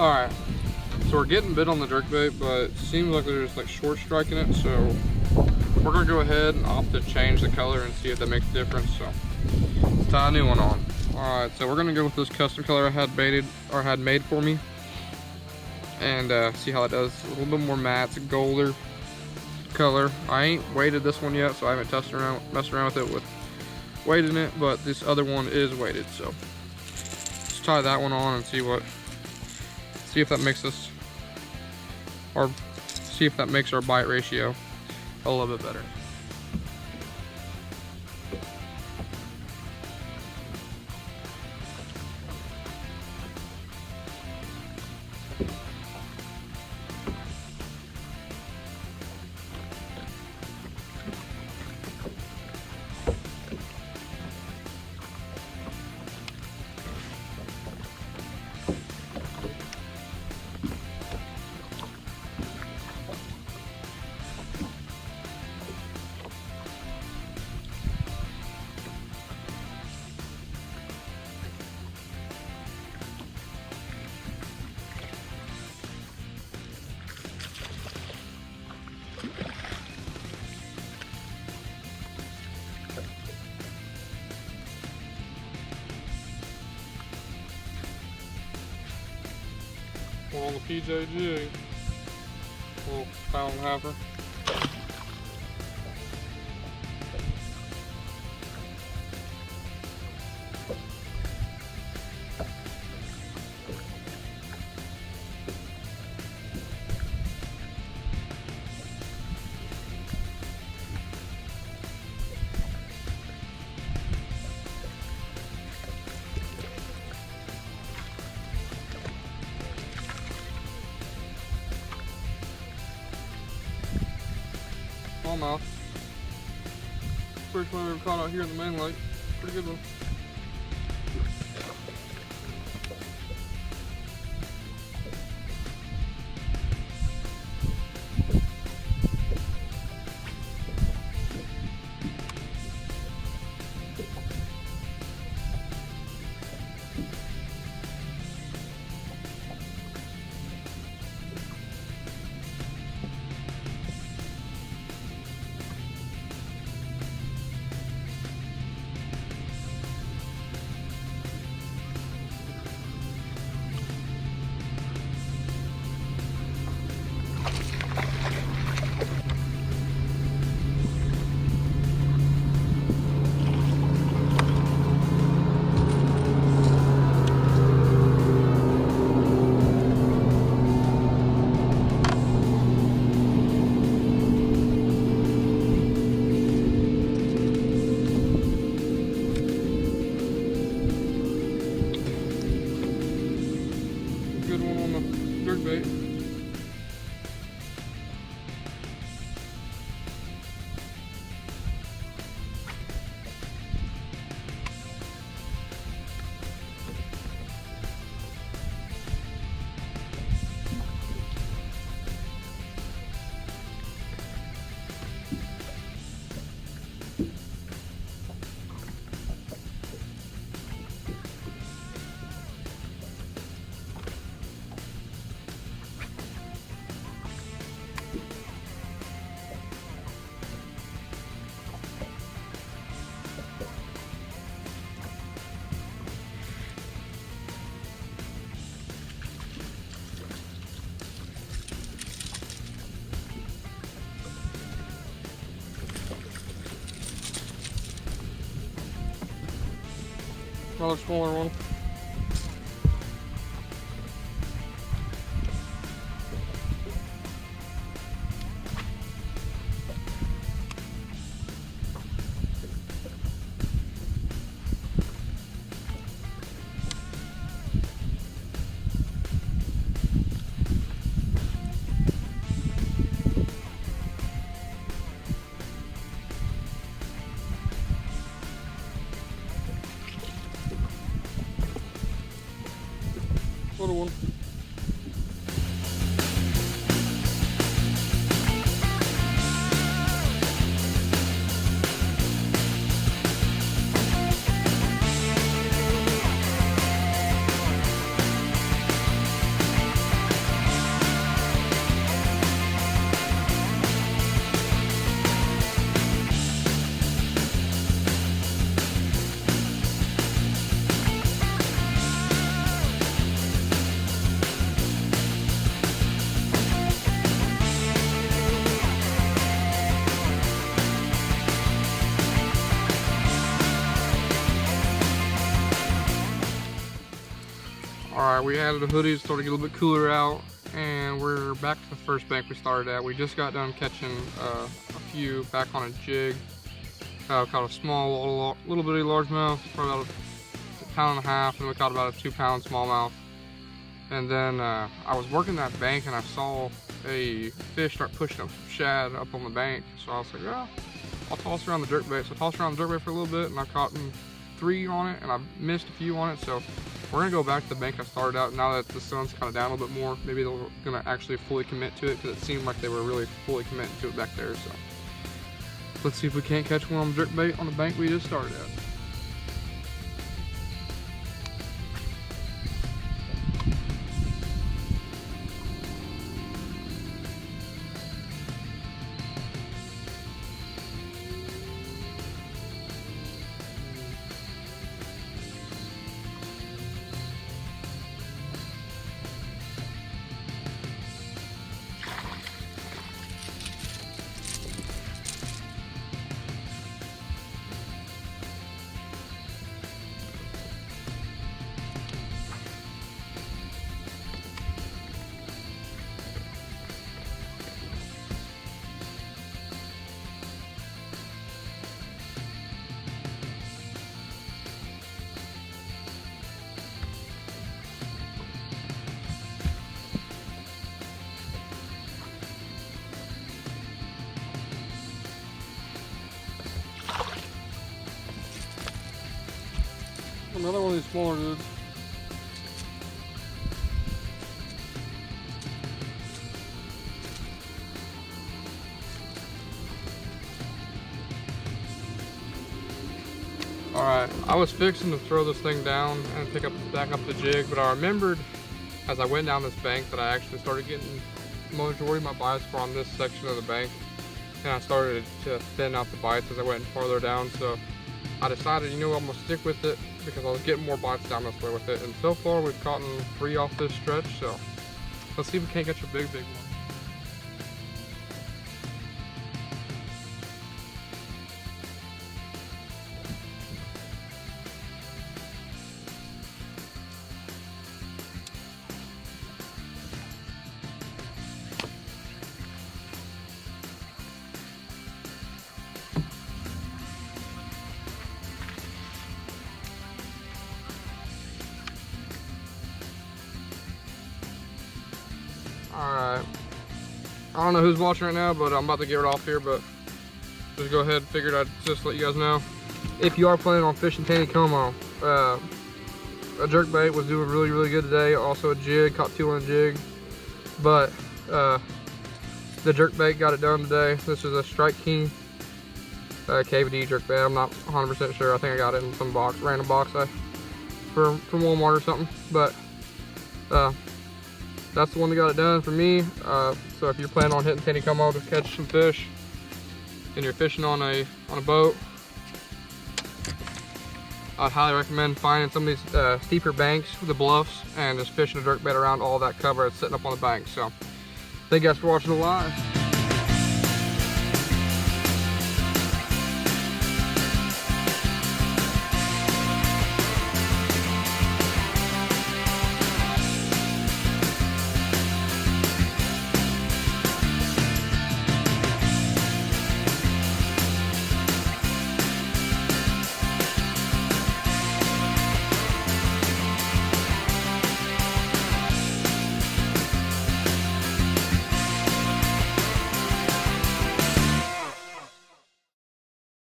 Alright, so we're getting bit on the jerkbait, but it seems like there's like short striking it, so we're gonna go ahead and opt to change the color and see if that makes a difference. So tie a new one on. Alright, so we're gonna go with this custom color I had baited or had made for me, and see how it does. A little bit more matte, it's a golder color. I ain't weighted this one yet, so I haven't messed around with it with weighting it, but this other one is weighted. So let's tie that one on and see if that makes us, or see if that makes our bite ratio a little bit better. We're on the PJG, little pound and a halfer. Smallmouth. First one I've ever caught out here in the main lake. Pretty good one. Good one on the jerkbait. Another smaller one. Little one. Alright, we added a hoodie, started to get a little bit cooler out, and we're back to the first bank we started at. We just got done catching a few back on a jig. Caught a small, little bitty largemouth, probably about a pound and a half, and we caught about a 2-pound smallmouth. And then I was working that bank and I saw a fish start pushing a shad up on the bank. So I was like, yeah, I'll toss around the jerkbait. So I tossed around the jerkbait for a little bit and I caught 3 on it and I missed a few on it. So we're gonna go back to the bank I started out now that the sun's kind of down a little bit more. Maybe they're gonna actually fully commit to it because it seemed like they were really fully committing to it back there. So let's see if we can't catch one on the jerkbait on the bank we just started at. Another one of these smaller dudes. Alright, I was fixing to throw this thing down and back up the jig, but I remembered as I went down this bank that I actually started getting the majority of my bites were on this section of the bank, and I started to thin out the bites as I went farther down. So I decided, you know, I'm gonna stick with it because I was getting more bites down this way with it. And so far we've caught 3 off this stretch, so let's see if we can't catch a big one. Alright, I don't know who's watching right now, but I'm about to get it off here, but just go ahead and figured I'd just let you guys know. If you are planning on fishing Taneycomo, a jerkbait was doing really good today. Also a jig, caught 2 on a jig, but the jerkbait got it done today. This is a Strike King KVD jerkbait. I'm not 100% sure. I think I got it in some box, random box from Walmart or something, but that's the one that got it done for me. So if you're planning on hitting Taneycomo to catch some fish and you're fishing on a boat, I'd highly recommend finding some of these steeper banks with the bluffs and just fishing a jerkbait around all that cover that's sitting up on the bank. So thank you guys for watching the live.